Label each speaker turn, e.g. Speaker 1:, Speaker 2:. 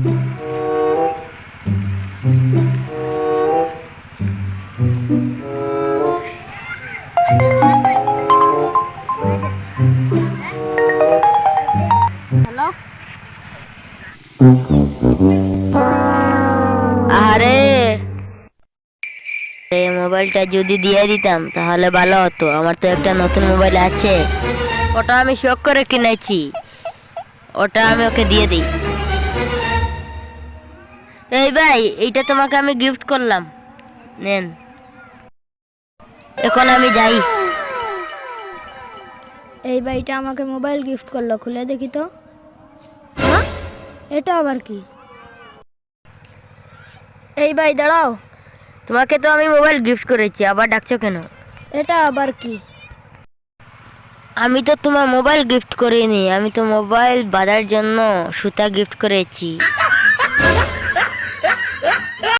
Speaker 1: Hello.
Speaker 2: আরে এই মোবাইলটা যদি দিয়ে দিতাম তাহলে ভালো হতো। আমার তো একটা নতুন মোবাইল আছে, ওটা আমি শখ করে কিনেছি, ওটা আমি ওকে দিয়ে দিই। এই ভাই, এইটা তোমাকে আমি গিফট করলাম, নেন। এখন আমি যাই।
Speaker 1: এই ভাইটা আমাকে মোবাইল গিফট করলো, খুলে দেখি তো। হ্যাঁ, এটা আবার কি? এই ভাই দাঁড়াও,
Speaker 2: তোমাকে তো আমি মোবাইল গিফট করেছি, আবার ডাকছো কেন?
Speaker 1: এটা আবার কি?
Speaker 2: আমি তো তোমার মোবাইল গিফট করিনি, আমি তো মোবাইল বাঁধার জন্য সুতা গিফট করেছি।